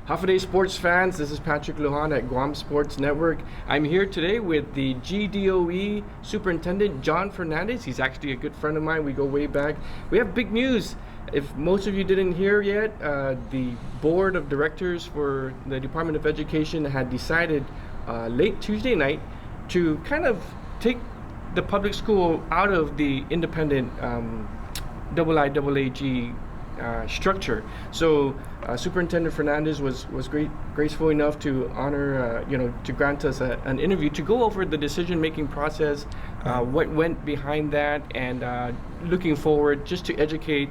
Hafa sports fans, this is Patrick Lujan at Guam Sports Network. I'm here today with the GDOE Superintendent Jon Fernandez. He's actually a good friend of mine. We go way back. We have big news. If most of you didn't hear yet, the board of directors for the Department of Education had decided late Tuesday night to kind of take the public school out of the independent IIAAG structure. So Superintendent Fernandez was graceful enough to honor, to grant us an interview to go over the decision-making process, what went behind that, and looking forward just to educate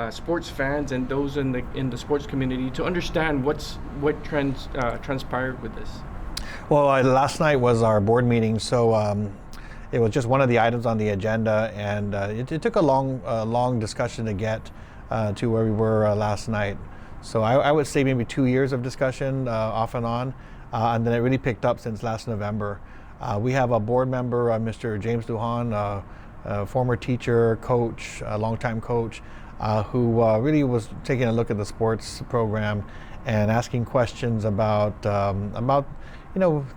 sports fans and those in the sports community to understand what transpired with this. Well, last night was our board meeting, so it was just one of the items on the agenda, and it took a long discussion to get to where we were last night. So I would say maybe 2 years of discussion off and on, and then it really picked up since last November. We have a board member, Mr. James Lujan, a former teacher, coach, a longtime coach, who really was taking a look at the sports program and asking questions about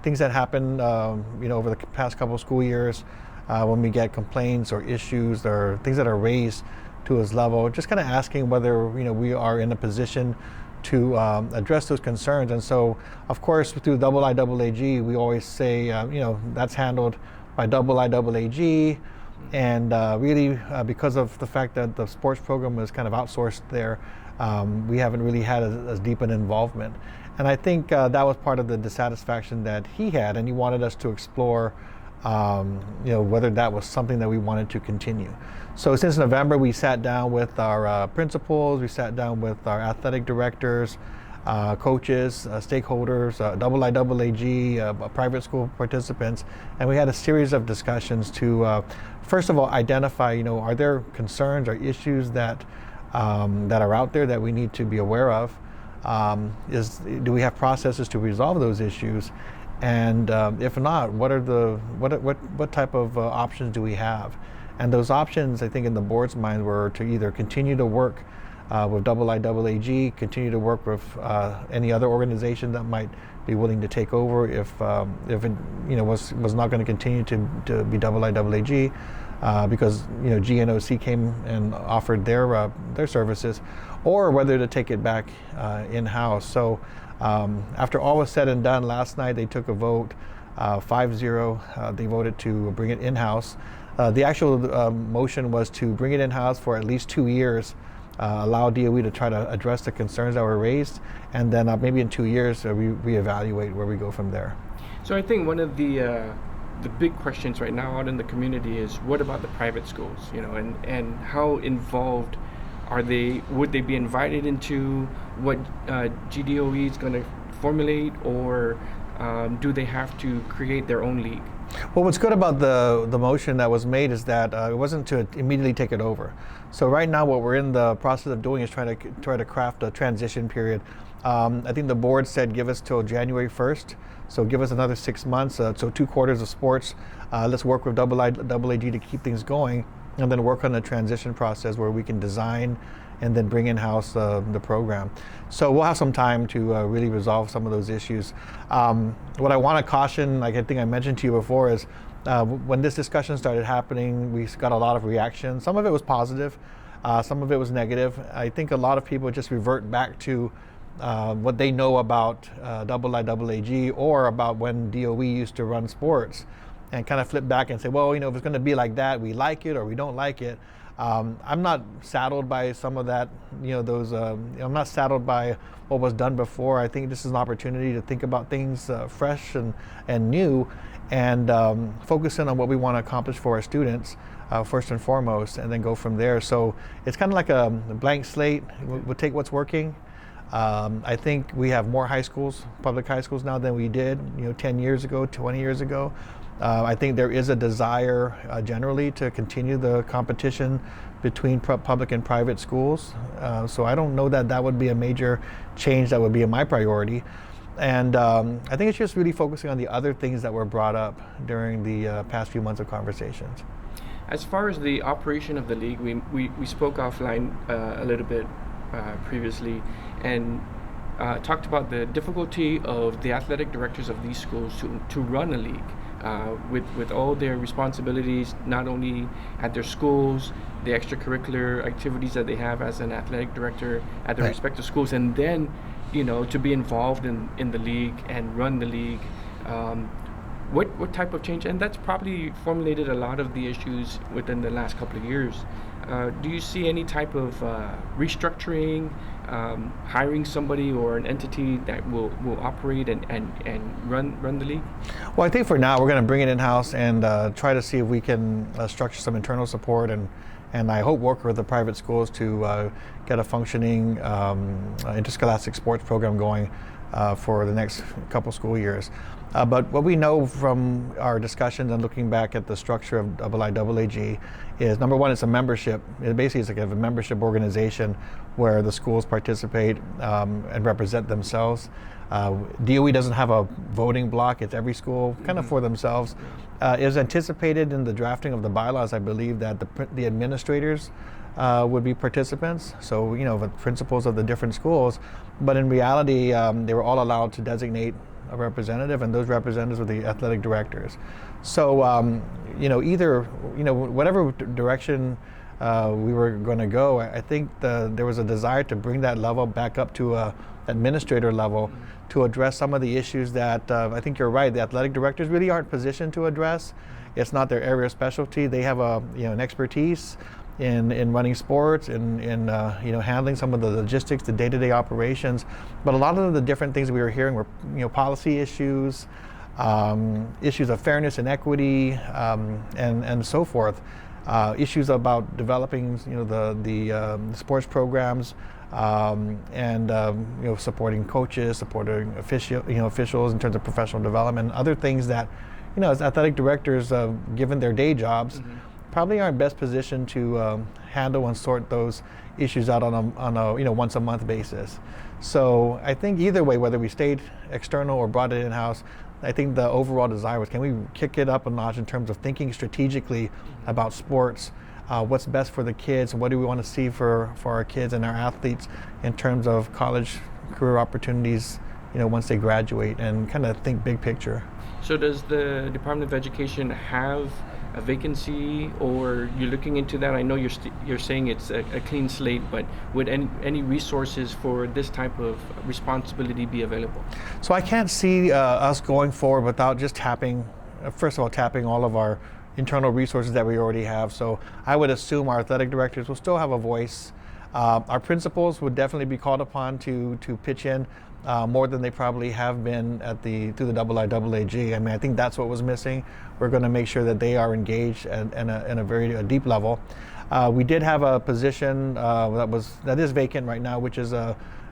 things that happened over the past couple of school years when we get complaints or issues or things that are raised to his level, just kind of asking whether we are in a position to address those concerns. And so, of course, through IIAAG, we always say that's handled by IIAAG, and really because of the fact that the sports program is kind of outsourced there, we haven't really had as deep an involvement. And I think that was part of the dissatisfaction that he had, and he wanted us to explore whether that was something that we wanted to continue. So since November, we sat down with our principals, we sat down with our athletic directors, coaches, stakeholders, IIAAG, private school participants, and we had a series of discussions to, first of all, identify, are there concerns or issues that are out there that we need to be aware of? Do we have processes to resolve those issues? And if not, what type of options do we have? And those options, I think, in the board's mind, were to either continue to work with IIAAG, continue to work with any other organization that might be willing to take over if it was not going to continue to be IIAAG, because GNOC came and offered their services, or whether to take it back in-house. So after all was said and done, last night they took a vote, 5-0. They voted to bring it in-house. The actual motion was to bring it in-house for at least 2 years, allow DOE to try to address the concerns that were raised, and then maybe in 2 years we reevaluate where we go from there. So I think one of the big questions right now out in the community is, what about the private schools? And how involved are they? Would they be invited into what GDOE is going to formulate, or do they have to create their own league? Well, what's good about the motion that was made is that it wasn't to immediately take it over. So right now, what we're in the process of doing is try to craft a transition period. I think the board said give us till January 1st, so give us another 6 months, so 2 quarters of sports. Let's work with IIAAG to keep things going, and then work on the transition process where we can design and then bring in-house the program. So we'll have some time to really resolve some of those issues. What I want to caution, like I think I mentioned to you before, is when this discussion started happening, we got a lot of reaction. Some of it was positive, some of it was negative. I think a lot of people just revert back to what they know about IIAAG or about when DOE used to run sports, and kind of flip back and say, well, if it's going to be like that, we like it or we don't like it. I'm not saddled by some of that, I'm not saddled by what was done before. I think this is an opportunity to think about things fresh and new, and focus in on what we want to accomplish for our students first and foremost, and then go from there. So it's kind of like a blank slate. We'll take what's working. I think we have more high schools, public high schools now than we did 10 years ago, 20 years ago. I think there is a desire generally to continue the competition between public and private schools. So I don't know that would be a major change that would be my priority. And I think it's just really focusing on the other things that were brought up during the past few months of conversations. As far as the operation of the league, we spoke offline a little bit previously, and talked about the difficulty of the athletic directors of these schools to run a league. With all their responsibilities, not only at their schools, the extracurricular activities that they have as an athletic director at their respective schools, and then, to be involved in the league and run the league. What type of change? And that's probably formulated a lot of the issues within the last couple of years. Do you see any type of restructuring, hiring somebody or an entity that will operate and run the league? Well, I think for now we're going to bring it in-house and try to see if we can structure some internal support and I hope work with the private schools to get a functioning interscholastic sports program going for the next couple school years. But what we know from our discussions and looking back at the structure of IIAAG is, number one, it's a membership. It basically is like a membership organization where the schools participate and represent themselves. DOE doesn't have a voting block. It's every school kind of for themselves. It was anticipated in the drafting of the bylaws, I believe, that the administrators would be participants, so the principals of the different schools. But in reality, they were all allowed to designate a representative, and those representatives were the athletic directors. So either whatever direction we were going to go, I think there was a desire to bring that level back up to a administrator level to address some of the issues that I think you're right, the athletic directors really aren't positioned to address. It's not their area of specialty. They have an expertise in running sports, in handling some of the logistics, the day-to-day operations. But a lot of the different things we were hearing were policy issues, issues of fairness and equity, and so forth. Issues about developing the sports programs, and supporting coaches, supporting officials in terms of professional development, other things that as athletic directors, given their day jobs, probably aren't best positioned to handle and sort those issues out on a once a month basis. So I think either way, whether we stayed external or brought it in-house, I think the overall desire was, can we kick it up a notch in terms of thinking strategically about sports, what's best for the kids, what do we want to see for our kids and our athletes in terms of college career opportunities, once they graduate, and kind of think big picture. So does the Department of Education have a vacancy, or you're looking into that? I know you're saying it's a clean slate, but would any resources for this type of responsibility be available? So I can't see us going forward without just tapping all of our internal resources that we already have. So I would assume our athletic directors will still have a voice. Our principals would definitely be called upon to pitch in more than they probably have been through the IIAAG. I mean, I think that's what was missing. We're going to make sure that they are engaged in a very deep level. We did have a position that is vacant right now, which is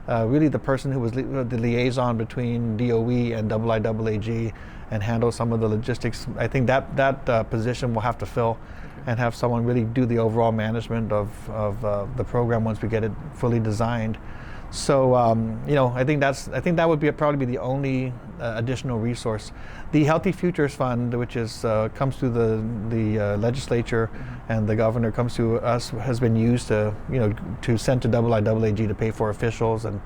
really the person who was the liaison between DOE and IIAAG and handle some of the logistics. I think that position will have to fill and have someone really do the overall management of the program once we get it fully designed. So I think that would probably be the only additional resource. The Healthy Futures Fund, which comes through the legislature and the governor, comes to us, has been used to send to IIAAG to pay for officials and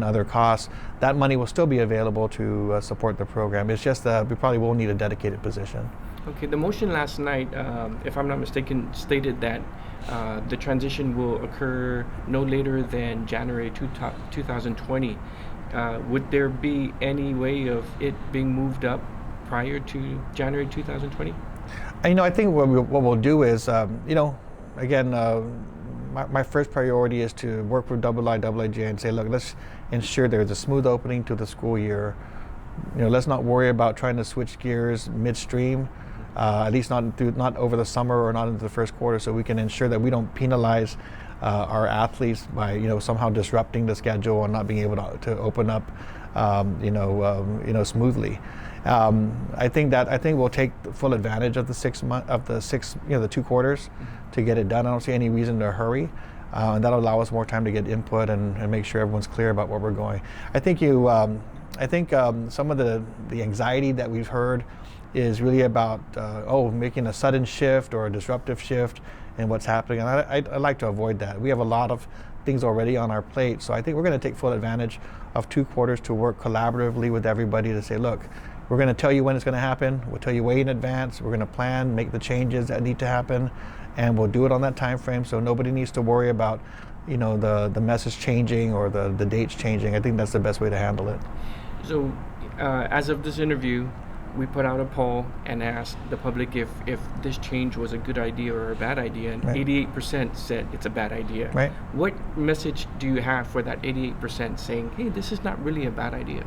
other costs. That money will still be available to support the program. It's just that we probably will need a dedicated position. Okay, the motion last night, if I'm not mistaken, stated that the transition will occur no later than January 2020. Would there be any way of it being moved up prior to January 2020? I think what we'll do is, again, my first priority is to work with IIAAG and say, look, let's ensure there's a smooth opening to the school year. Let's not worry about trying to switch gears midstream. At least not over the summer or not into the first quarter, so we can ensure that we don't penalize our athletes by somehow disrupting the schedule and not being able to open up smoothly. I think we'll take full advantage of the 2 quarters to get it done. I don't see any reason to hurry. And that'll allow us more time to get input and make sure everyone's clear about where we're going. I think some of the anxiety that we've heard is really about making a sudden shift or a disruptive shift in what's happening, and I'd like to avoid that. We have a lot of things already on our plate, so I think we're going to take full advantage of 2 quarters to work collaboratively with everybody to say, look, we're going to tell you when it's going to happen. We'll tell you way in advance. We're going to plan, make the changes that need to happen, and we'll do it on that time frame. So nobody needs to worry about, the message changing or the dates changing. I think that's the best way to handle it. So, as of this interview, we put out a poll and asked the public if this change was a good idea or a bad idea, and Right. 88% said it's a bad idea. Right. What message do you have for that 88% saying, hey, this is not really a bad idea?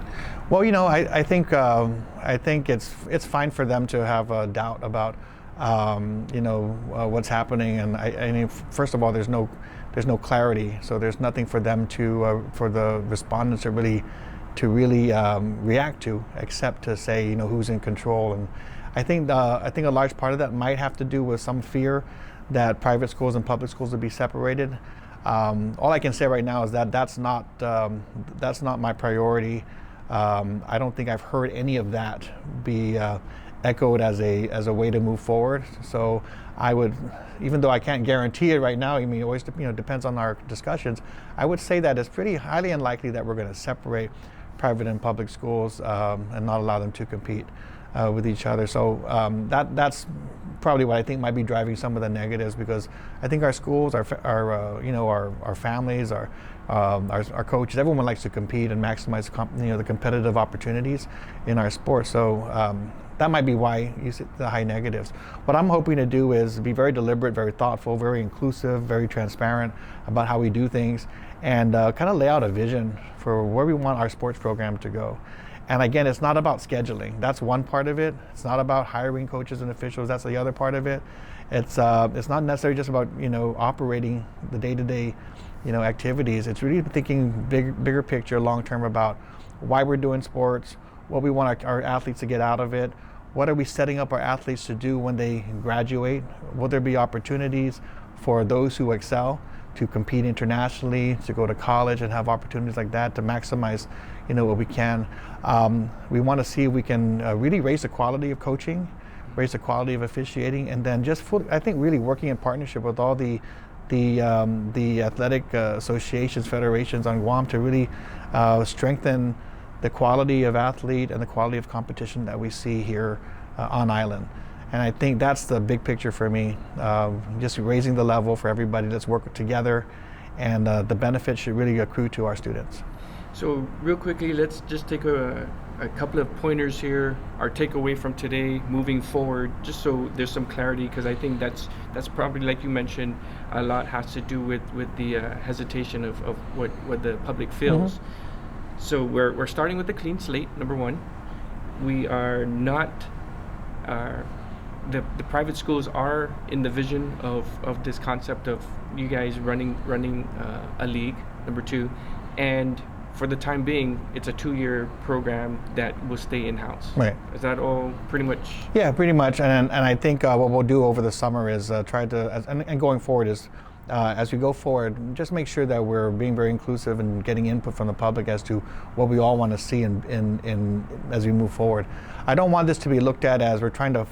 Well, I think it's fine for them to have a doubt about what's happening, and I mean, first of all, there's no clarity, so there's nothing for them for the respondents to really react to, except to say who's in control. And I think a large part of that might have to do with some fear that private schools and public schools would be separated. All I can say right now is that that's not my priority. I don't think I've heard any of that be echoed as a way to move forward. So I would, even though I can't guarantee it right now, I mean, it always depends on our discussions. I would say that it's pretty highly unlikely that we're going to separate private and public schools and not allow them to compete with each other. So that's probably what I think might be driving some of the negatives, because I think our schools, our families, our coaches, everyone likes to compete and maximize the competitive opportunities in our sport. So that might be why you see the high negatives. What I'm hoping to do is be very deliberate, very thoughtful, very inclusive, very transparent about how we do things, and kind of lay out a vision for where we want our sports program to go. And again, it's not about scheduling. That's one part of it. It's not about hiring coaches and officials. That's the other part of it. It's not necessarily just about operating the day-to-day activities. It's really thinking bigger picture, long term, about why we're doing sports, what we want our athletes to get out of it, what are we setting up our athletes to do when they graduate. Will there be opportunities for those who excel to compete internationally, to go to college and have opportunities like that, to maximize what we can. We want to see if we can really raise the quality of coaching, raise the quality of officiating, and then I think really working in partnership with all the athletic associations, federations on Guam to really strengthen the quality of athlete and the quality of competition that we see here on island. And I think that's the big picture for me, just raising the level for everybody. Let's work together, and the benefits should really accrue to our students. So real quickly, let's just take a couple of pointers here, our takeaway from today moving forward, just so there's some clarity, because I think that's probably, like you mentioned, a lot has to do with the hesitation of what the public feels. Mm-hmm. So we're starting with a clean slate, number one. We are not, the private schools are in the vision of this concept of you guys running a league, number two. And for the time being, it's a 2-year program that will stay in-house. Right. Is that all pretty much? Yeah, pretty much. And I think what we'll do over the summer is try to, and going forward is, as we go forward, just make sure that we're being very inclusive and getting input from the public as to what we all want to see in as we move forward. I don't want this to be looked at as we're trying to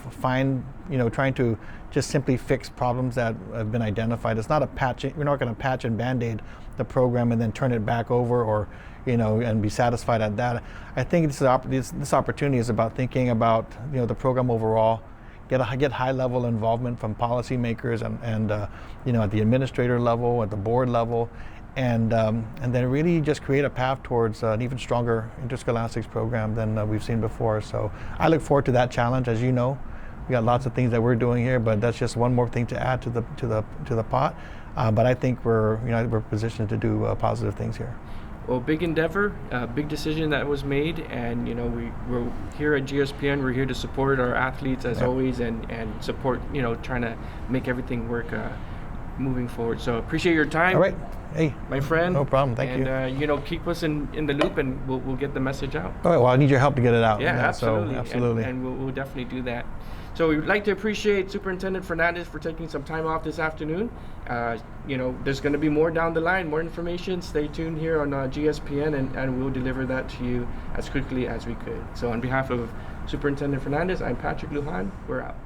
trying to just simply fix problems that have been identified. It's not a patch. We're not going to patch and band-aid the program and then turn it back over, or and be satisfied at that. I think this opportunity is about thinking about the program overall. Get high level involvement from policymakers and at the administrator level, at the board level, and then really just create a path towards an even stronger interscholastics program than we've seen before. So I look forward to that challenge. As you know, we got lots of things that we're doing here, but that's just one more thing to add to the pot. But I think we're positioned to do positive things here. Well, big endeavor, big decision that was made, and we're here at GSPN. We're here to support our athletes as always, and support trying to make everything work moving forward. So appreciate your time. All right, hey, my friend. No problem. Thank you. And keep us in the loop, and we'll get the message out. All right. Well, I need your help to get it out. Yeah, absolutely. So, absolutely. And we'll definitely do that. So we'd like to appreciate Superintendent Fernandez for taking some time off this afternoon. There's going to be more down the line, more information. Stay tuned here on GSPN, and we'll deliver that to you as quickly as we could. So on behalf of Superintendent Fernandez, I'm Patrick Lujan. We're out.